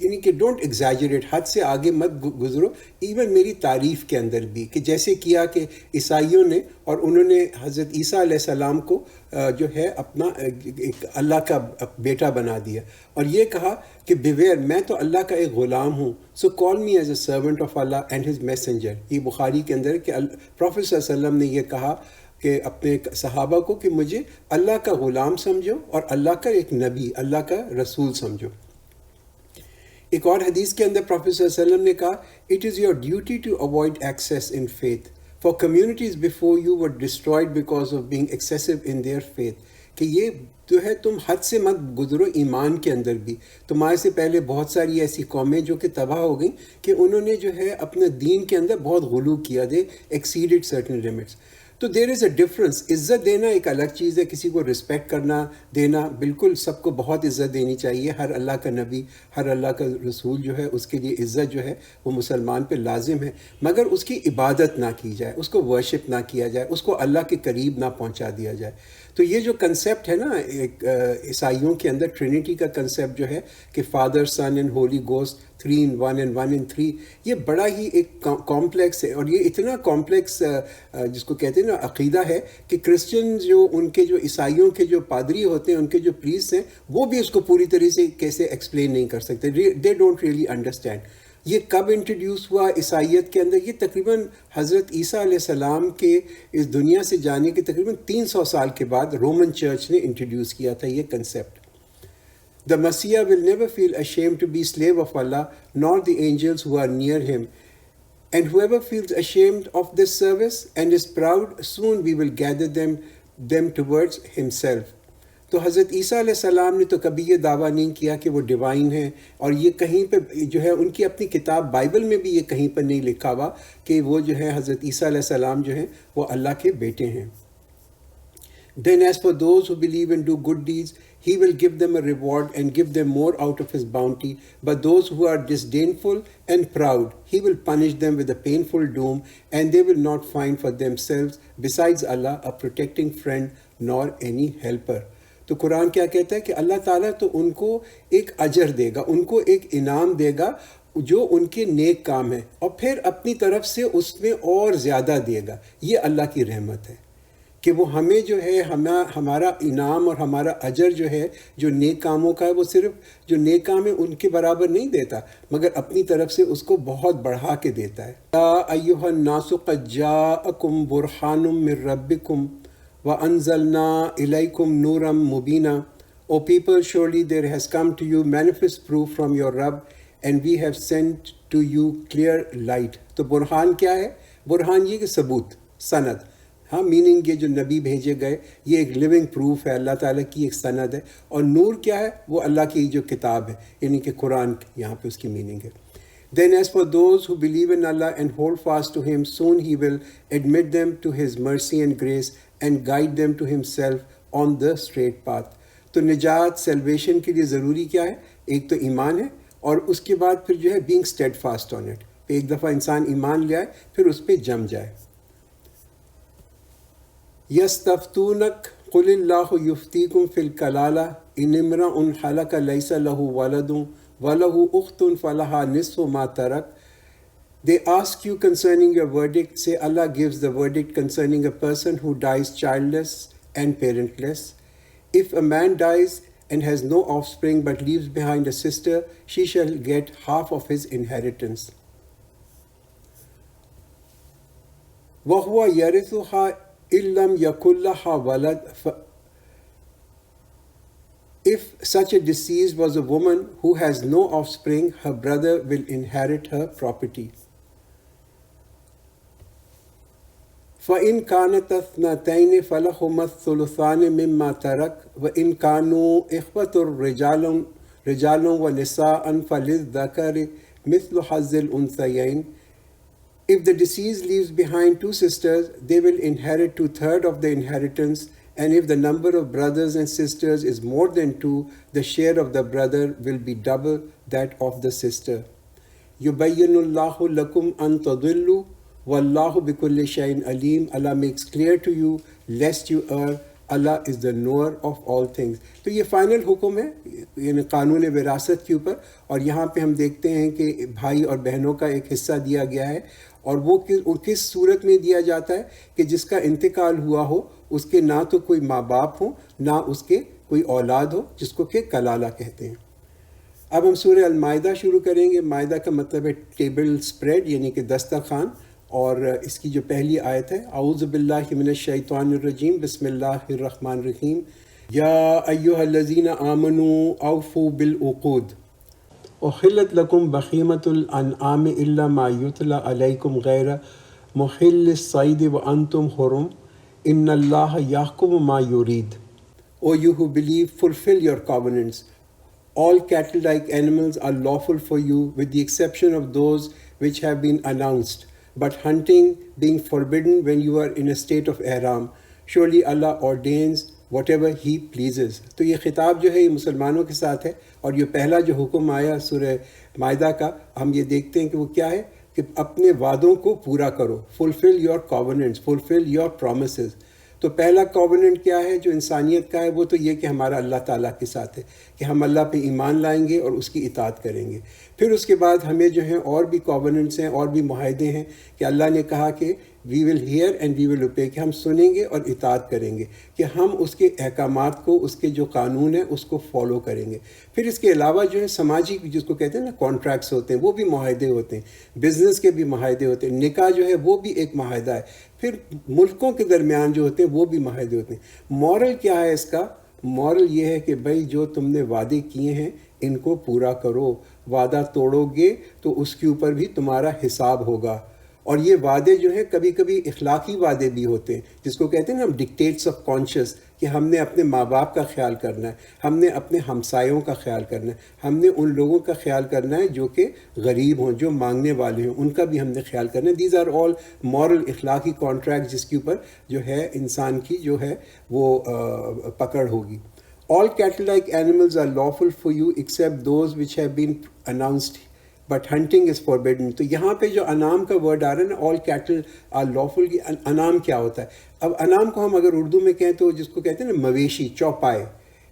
یعنی کہ ڈونٹ ایگزیجریٹ، حد سے آگے مت گزرو. ایون میری تعریف کے اندر بھی، کہ جیسے کیا کہ عیسائیوں نے، اور انہوں نے حضرت عیسیٰ علیہ السلام کو جو ہے اپنا ایک اللہ کا بیٹا بنا دیا، اور یہ کہا کہ بیویئر، میں تو اللہ کا ایک غلام ہوں. So call me as a servant of Allah and his messenger. یہ بخاری کے اندر کہ پروفیٹ صلی اللہ علیہ وسلم نے یہ کہا کہ اپنے صحابہ کو کہ مجھے اللہ کا غلام سمجھو اور اللہ کا ایک نبی، اللہ کا رسول سمجھو. ایک اور حدیث کے اندر پروفیٹ صلی اللہ علیہ وسلم نے کہا، it is your duty to avoid excess in faith, For communities before you were destroyed because of being excessive in their faith. کہ یہ جو ہے تم حد سے مت گزرو ایمان کے اندر بھی. تمہارے سے پہلے بہت ساری ایسی قومیں جو کہ تباہ ہو گئیں کہ انہوں نے جو ہے اپنے دین کے اندر بہت غلو کیا. دے ایکسیڈڈ سرٹن لمٹس. تو دیر از اے ڈفرنس. عزت دینا ایک الگ چیز ہے، کسی کو رسپیکٹ کرنا دینا، بالکل سب کو بہت عزت دینی چاہیے. ہر اللہ کا نبی، ہر اللہ کا رسول جو ہے اس کے لیے عزت جو ہے وہ مسلمان پہ لازم ہے، مگر اس کی عبادت نہ کی جائے، اس کو ورشپ نہ کیا جائے، اس کو اللہ کے قریب نہ پہنچا دیا جائے. تو یہ جو کنسیپٹ ہے نا ایک عیسائیوں کے اندر ٹرینٹی کا کنسیپٹ جو ہے کہ father son and holy ghost 3 in 1 and 1 in 3، یہ بڑا ہی ایک کمپلیکس ہے. اور یہ اتنا کمپلیکس جس کو کہتے ہیں نا عقیدہ ہے کہ کرسچن جو ان کے جو عیسائیوں کے جو پادری ہوتے ہیں، ان کے جو پریسٹ ہیں، وہ بھی اس کو پوری طرح سے کیسے ایکسپلین نہیں کر سکتے. They don't really understand. یہ کب انٹروڈیوس ہوا عیسائیت کے اندر؟ یہ تقریباً حضرت عیسیٰ علیہ السلام کے اس دنیا سے جانے کے تقریباً 300 سال کے بعد رومن چرچ نے انٹروڈیوس کیا تھا یہ concept. The Messiah will never feel ashamed to be slave of Allah, nor the angels who are near him. And whoever feels ashamed of this service and is proud, soon we will gather them towards himself. تو حضرت عیسیٰ علیہ السلام نے تو کبھی یہ دعویٰ نہیں کیا کہ وہ ڈیوائن ہیں، اور یہ کہیں پہ جو ہے ان کی اپنی کتاب بائبل میں بھی یہ کہیں پر نہیں لکھا ہوا کہ وہ جو ہے حضرت عیسیٰ علیہ السلام جو ہیں وہ اللہ کے بیٹے ہیں. Then as for those who believe and do good deeds, he will give them a reward and give them more out of his bounty. But those who are disdainful and proud, he will punish them with a painful doom, and they will not find for themselves besides Allah a protecting friend nor any helper. تو قرآن کیا کہتا ہے کہ اللہ تعالیٰ تو ان کو ایک اجر دے گا، ان کو ایک انعام دے گا جو ان کے نیک کام ہے، اور پھر اپنی طرف سے اس میں اور زیادہ دے گا. یہ اللہ کی رحمت ہے کہ وہ ہمیں جو ہے ہمارا انعام اور ہمارا اجر جو ہے جو نیک کاموں کا ہے، وہ صرف جو نیک کام ہے ان کے برابر نہیں دیتا، مگر اپنی طرف سے اس کو بہت بڑھا کے دیتا ہے. یا ایھا الناس قد جاءکم برہان من ربکم وَأَنزَلْنَا إِلَيْكُمْ نُورًا مُبِينًا. O people, surely there has come to you manifest proof from your Rabb, and we have sent to you clear light. تو برہان کیا ہے؟ برہان یہ کہ ثبوت، سند. ہاں، میننگ یہ جو نبی بھیجے گئے یہ ایک لیونگ پروف ہے، اللہ تعالیٰ کی ایک سند ہے. اور نور کیا ہے؟ وہ اللہ کی جو کتاب ہے، یعنی کہ قرآن، یہاں پہ اس کی میننگ ہے. Then as for those who believe in Allah and hold fast to Him, soon He will admit them to His mercy and grace and guide them to Himself on the straight path. تو نجات salvation کے لیے ضروری کیا ہے؟ ایک تو ایمان ہے، اور اس کے بعد پھر جو ہے being steadfast on it. ایک دفعہ انسان ایمان لے آئے پھر اس پہ جم جائے. يَسْتَفْتُونَكَ قُلِ اللَّهُ يُفْتِيكُمْ فِي الْكَلَالَةِ إِنِ امْرَؤٌ هَلَكَ لَيْسَ لَهُ وَلَدٌ وَلَهُ أُخْتٌ فَلَهَا نِصْفُ مَا تَرَكَ. They ask you concerning your verdict. Say, Allah gives the verdict concerning a person who dies childless and parentless. If a man dies and has no offspring but leaves behind a sister, she shall get half of his inheritance. وَهُوَ يَرِثُهَا إِن لَّمْ يَكُن لَّهَا وَلَدٌ. If such a deceased was a woman who has no offspring, her brother will inherit her property. فَإِن كَانَتْ اثْنَتَيْنِ فَلَهُمَا الثُّلُثَانِ مِمَّا تَرَكَ وَإِن كَانُوا إِخْوَةً رِجَالٌ وَنِسَاءٌ فَلِلذَّكَرِ مِثْلُ حَظِّ الْأُنثَيَيْنِ. If the deceased leaves behind two sisters, they will inherit 2/3 of the inheritance, and if the number of brothers and sisters is more than 2, the share of the brother will be double that of the sister. يُبَيِّنُ اللَّهُ لَكُمْ أَن تَضِلُّوا وَاللَّهُ بِكُلِّ شَيْءٍ عَلِيمٌ. Allah makes clear to you lest you err. Allah is the knower of all things. تو یہ final حکم ہے یعنی قانون وراثت کے اوپر، اور یہاں پہ ہم دیکھتے ہیں کہ بھائی اور بہنوں کا ایک حصہ دیا گیا ہے، اور وہ کس صورت میں دیا جاتا ہے کہ جس کا انتقال ہوا ہو، اس کے نہ تو کوئی ماں باپ ہوں نہ اس کے کوئی اولاد ہو، جس کو کہ کلالہ کہتے ہیں. اب ہم سورہ المائدہ شروع کریں گے. مائدہ کا مطلب ہے ٹیبل سپریڈ، یعنی کہ دسترخوان، اور اس کی جو پہلی آیت ہے اعوذ باللہ من الشیطان الرجیم بسم اللہ الرحمن الرحیم. یا ایھا الذین آمنوا اوفوا بالعقود احلت لکم بہیمۃ الانعام الا ما یتلی علیکم غیر محل الصید وانتم حرم ان اللہ یحکم ما یرید. O you who believe, fulfill your covenants. All cattle-like animals are lawful for you with the exception of those which have been announced, but hunting being forbidden when you are in a state of ihram. Surely Allah ordains whatever He pleases. تو یہ خطاب جو ہے یہ مسلمانوں کے ساتھ ہے، اور یہ پہلا جو حکم آیا سورہ مائدہ کا، ہم یہ دیکھتے ہیں کہ وہ کیا ہے کہ اپنے وعدوں کو پورا کرو. fulfill your covenants, fulfill your promises. تو پہلا کووننٹ کیا ہے جو انسانیت کا ہے؟ وہ تو یہ کہ ہمارا اللہ تعالیٰ کے ساتھ ہے، کہ ہم اللہ پہ ایمان لائیں گے اور اس کی اطاعت کریں گے. پھر اس کے بعد ہمیں جو ہیں اور بھی کووننٹس ہیں، اور بھی معاہدے ہیں کہ اللہ نے کہا کہ we will hear and we will obey, کہ ہم سنیں گے اور اطاعت کریں گے، کہ ہم اس کے احکامات کو، اس کے جو قانون ہیں اس کو فالو کریں گے. پھر اس کے علاوہ جو ہے سماجی، جس کو کہتے ہیں نا کانٹریکٹس ہوتے ہیں، وہ بھی معاہدے ہوتے ہیں، بزنس کے بھی معاہدے ہوتے ہیں، نکاح جو ہے وہ بھی ایک معاہدہ ہے. پھر ملکوں کے درمیان جو ہوتے ہیں وہ بھی معاہدے ہوتے ہیں. مورل کیا ہے اس کا؟ مورل یہ ہے کہ بھائی جو تم نے وعدے کیے ہیں ان کو پورا کرو. وعدہ توڑو گے تو اس کے اوپر بھی تمہارا حساب ہوگا. اور یہ وعدے جو ہیں کبھی کبھی اخلاقی وعدے بھی ہوتے ہیں، جس کو کہتے ہیں نا ہم ڈکٹیٹس آف کانشیس، کہ ہم نے اپنے ماں باپ کا خیال کرنا ہے، ہم نے اپنے ہمسایوں کا خیال کرنا ہے، ہم نے ان لوگوں کا خیال کرنا ہے جو کہ غریب ہوں، جو مانگنے والے ہوں، ان کا بھی ہم نے خیال کرنا ہے. دیز آر آل مورل، اخلاقی کانٹریکٹ جس کے اوپر جو ہے انسان کی جو ہے وہ پکڑ ہوگی. All cattle-like animals are lawful for you except those which have been announced, but hunting is forbidden. تو یہاں پہ جو انعام کا ورڈ آ رہا ہے نا، all cattle are lawful، انعام کیا ہوتا ہے؟ اب انعام کو ہم اگر اردو میں کہیں تو جس کو کہتے ہیں نا مویشی، چوپائے،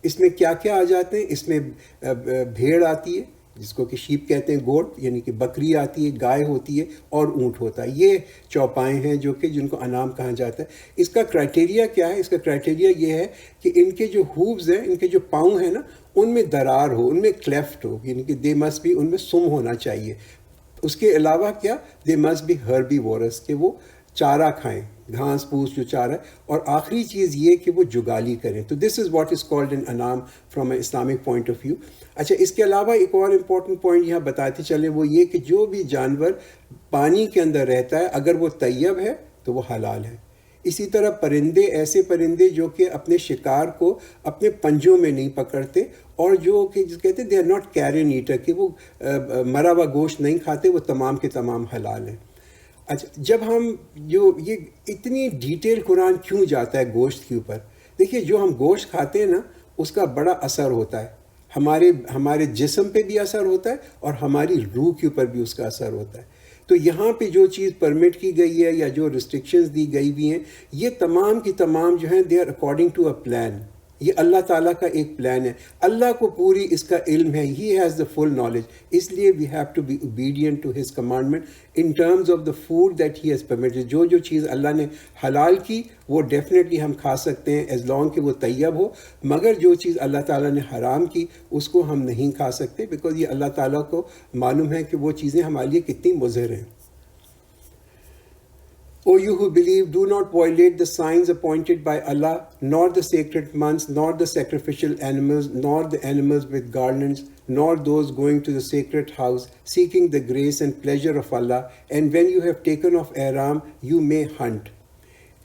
اس میں کیا کیا آ جاتے ہیں؟ اس میں بھیڑ آتی ہے جس کو کہ شیپ کہتے ہیں، گوٹ یعنی کہ بکری آتی ہے، گائے ہوتی ہے اور اونٹ ہوتا ہے. یہ چوپائے ہیں جو کہ جن کو انعام کہا جاتا ہے. اس کا کرائٹیریا کیا ہے؟ اس کا کرائٹیریا یہ ہے کہ ان کے جو ہووز ہیں، ان کے جو پاؤں ہیں نا، ان میں درار ہو، ان میں کلیفٹ ہو، یعنی کہ دے مسٹ بھی، ان میں سم ہونا چاہیے. اس کے علاوہ کیا؟ دے مسٹ بی ہربی وورس، کہ وہ چارہ کھائیں، گھاس پھوس جو چارہ. اور آخری چیز یہ کہ وہ جگالی کریں. تو دس is what is called in انعام from a Islamic point of view. اچھا، اس کے علاوہ ایک اور امپورٹنٹ پوائنٹ یہاں بتاتے چلیں، وہ یہ کہ جو بھی جانور پانی کے اندر رہتا ہے اگر وہ طیب ہے تو وہ حلال ہے. اسی طرح پرندے، ایسے پرندے جو کہ اپنے شکار کو اپنے پنجوں میں نہیں پکڑتے، اور جو کہ جس کہتے ہیں they are not carrion eater, کہ وہ مرا ہوا گوشت نہیں کھاتے، وہ تمام کے تمام حلال ہیں. اچھا، جب ہم جو یہ اتنی ڈیٹیل قرآن کیوں جاتا ہے گوشت کے اوپر؟ دیکھیے، جو ہم گوشت کھاتے ہیں نا اس کا بڑا اثر ہوتا ہے، ہمارے جسم پہ بھی اثر ہوتا ہے اور ہماری روح کے اوپر بھی اس کا اثر ہوتا ہے. تو یہاں پہ جو چیز پرمٹ کی گئی ہے یا جو ریسٹرکشنز دی گئی بھی ہیں، یہ تمام کی تمام جو ہیں they are according to a plan. یہ اللہ تعالیٰ کا ایک پلان ہے. اللہ کو پوری اس کا علم ہے. He has the full knowledge. اس لیے we have to be obedient to his commandment in terms of the food that he has permitted. جو چیز اللہ نے حلال کی وہ ڈیفینیٹلی ہم کھا سکتے ہیں ایز لانگ کہ وہ طیب ہو، مگر جو چیز اللہ تعالیٰ نے حرام کی اس کو ہم نہیں کھا سکتے، بیکاز یہ اللہ تعالیٰ کو معلوم ہے کہ وہ چیزیں ہمارے لیے کتنی مضر ہیں. O you who believe, do not violate the signs appointed by Allah, nor the sacred months, nor the sacrificial animals, nor the animals with garlands, nor those going to the sacred house, seeking the grace and pleasure of Allah. And when you have taken off ihram, you may hunt.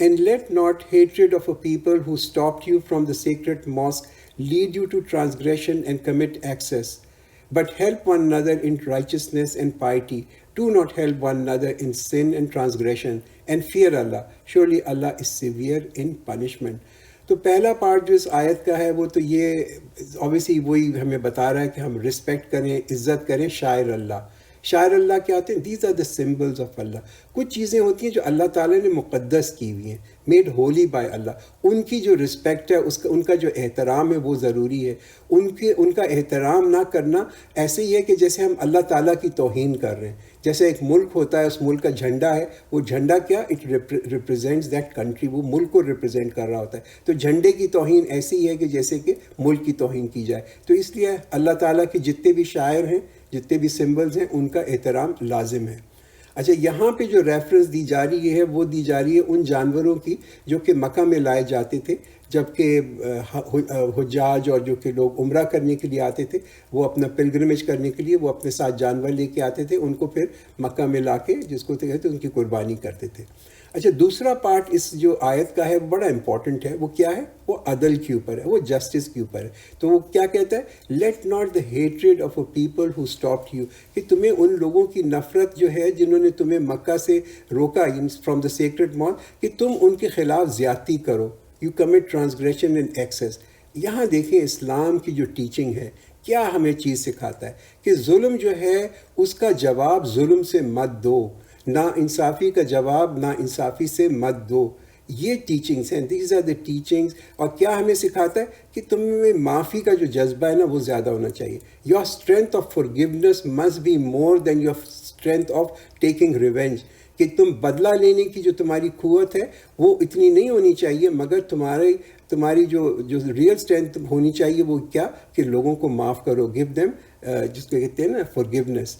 And let not hatred of a people who stopped you from the sacred mosque lead you to transgression and commit excess. But help one another in righteousness and piety. Do not help one another in sin and transgression. And fear Allah. Surely Allah is severe in punishment. تو پہلا part جو اس آیت کا ہے وہ تو یہ obviously وہی ہمیں بتا رہا ہے کہ ہم رسپیکٹ کریں، عزت کریں شاعر اللہ. شاعر اللہ کیا ہوتے ہیں؟ These are the symbols of Allah. کچھ چیزیں ہوتی ہیں جو اللہ تعالیٰ نے مقدس کی ہوئی ہیں، میڈ ہولی بائی اللہ. ان کی جو رسپیکٹ ہے، ان کا جو احترام ہے وہ ضروری ہے. ان کا احترام نہ کرنا ایسے ہی ہے کہ جیسے ہم اللہ تعالیٰ کی توہین کر رہے ہیں. جیسے ایک ملک ہوتا ہے، اس ملک کا جھنڈا ہے، وہ جھنڈا کیا؟ It represents that country. وہ ملک کو ریپرزینٹ کر رہا ہوتا ہے. تو جھنڈے کی توہین ایسی ہی ہے کہ جیسے کہ ملک کی توہین کی جائے. تو اس لیے اللہ تعالیٰ کے جتنے بھی شاعر ہیں، جتنے بھی سمبلز ہیں، ان کا احترام لازم ہے. اچھا یہاں پہ جو ریفرنس دی جا رہی ہے وہ دی جا رہی ہے ان جانوروں کی جو کہ مکہ میں لائے جاتے تھے، جبکہ حجاج اور جو کہ لوگ عمرہ کرنے کے لیے آتے تھے وہ اپنا پلگرمیج کرنے کے لیے وہ اپنے ساتھ جانور لے کے آتے تھے، ان کو پھر مکہ میں لا کے جس کو کہتے ہیں ان کی قربانی کرتے تھے۔ اچھا دوسرا پارٹ اس جو آیت کا ہے وہ بڑا امپورٹنٹ ہے، وہ کیا ہے؟ وہ عدل کے اوپر ہے، وہ جسٹس کے اوپر ہے۔ تو وہ کیا کہتا ہے؟ Late not the hatred of a people who stopped you, کہ تمہیں ان لوگوں کی نفرت جو ہے جنہوں نے تمہیں مکہ سے روکا فرام دا سیکرڈ ماؤنٹ، کہ تم ان کے خلاف زیادتی کرو، you commit transgression and access. یہاں دیکھیں اسلام کی جو ٹیچنگ ہے کیا ہمیں چیز سکھاتا ہے کہ ظلم جو ہے اس کا جواب ظلم سے مت دو، نا انصافی کا جواب نا انصافی سے مت دو۔ یہ ٹیچنگس ہیں، دیز آر دا ٹیچنگس۔ اور کیا ہمیں سکھاتا ہے کہ تم میں معافی کا جو جذبہ ہے نا وہ زیادہ ہونا چاہیے۔ Your strength of forgiveness must be more than your strength of taking revenge, کہ تم بدلہ لینے کی جو تمہاری قوت ہے وہ اتنی نہیں ہونی چاہیے، مگر تمہاری جو ریئل اسٹرینتھ ہونی چاہیے وہ کیا؟ کہ لوگوں کو معاف کرو، گیو دیم، جس کو کہتے ہیں نا forgiveness۔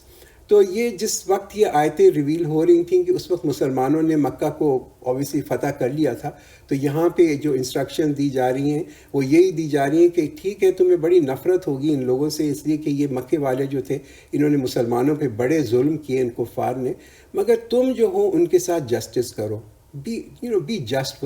تو یہ جس وقت یہ آیتیں ریویل ہو رہی تھیں کہ اس وقت مسلمانوں نے مکہ کو اوبیسلی فتح کر لیا تھا، تو یہاں پہ جو انسٹرکشن دی جا رہی ہیں وہ یہی دی جا رہی ہیں کہ ٹھیک ہے تمہیں بڑی نفرت ہوگی ان لوگوں سے، اس لیے کہ یہ مکے والے جو تھے انہوں نے مسلمانوں پہ بڑے ظلم کیے ان کفار نے، مگر تم جو ہو ان کے ساتھ جسٹس کرو، be just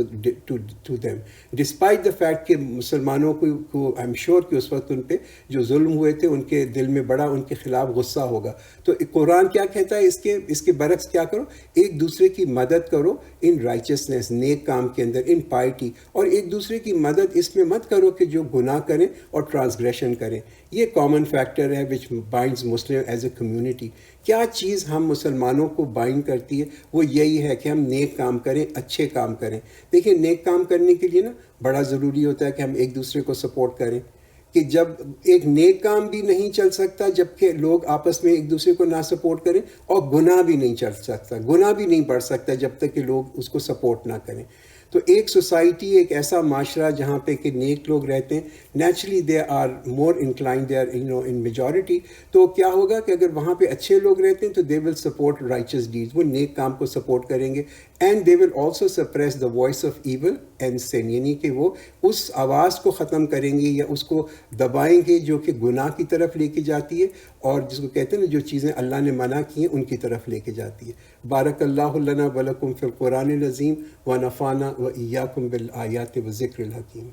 to them despite the fact کہ مسلمانوں کو I'm sure کہ اس وقت ان پہ جو ظلم ہوئے تھے ان کے دل میں بڑا ان کے خلاف غصہ ہوگا۔ تو قرآن کیا کہتا ہے اس کے برعکس کیا کرو؟ ایک دوسرے کی مدد کرو ان رائچسنس، نیک کام کے اندر، ان پائٹی، اور ایک دوسرے کی مدد اس میں مت کرو کہ جو گناہ کریں اور ٹرانسگریشن کریں۔ یہ کامن فیکٹر ہے which binds Muslim as a community۔ کیا چیز ہم مسلمانوں کو بائنڈ کرتی ہے؟ وہ یہی ہے کہ ہم نیک کام کریں، اچھے کام کریں۔ دیکھیں نیک کام کرنے کے لیے نا بڑا ضروری ہوتا ہے کہ ہم ایک دوسرے کو سپورٹ کریں، کہ جب ایک نیک کام بھی نہیں چل سکتا جب کہ لوگ آپس میں ایک دوسرے کو نہ سپورٹ کریں، اور گناہ بھی نہیں چل سکتا، گناہ بھی نہیں بڑھ سکتا جب تک کہ لوگ اس کو سپورٹ نہ کریں۔ تو ایک سوسائٹی، ایک ایسا معاشرہ جہاں پہ کہ نیک لوگ رہتے ہیں، naturally they are more inclined, they are in majority, تو کیا ہوگا کہ اگر وہاں پہ اچھے لوگ رہتے ہیں تو دے ول سپورٹ رائچس ڈیڈز، وہ نیک کام کو سپورٹ کریں گے، and they will also suppress the voice of evil and sin, یعنی کہ وہ اس آواز کو ختم کریں گے یا اس کو دبائیں گے جو کہ گناہ کی طرف لے کے جاتی ہے، اور جس کو کہتے ہیں نا جو چیزیں اللہ نے منع کی ہیں ان کی طرف لے کے جاتی ہے۔ بارک اللہ لنا ولکم فی القرآن العظیم ونفعنا وإیاکم بالآیات والذکر الحکیم۔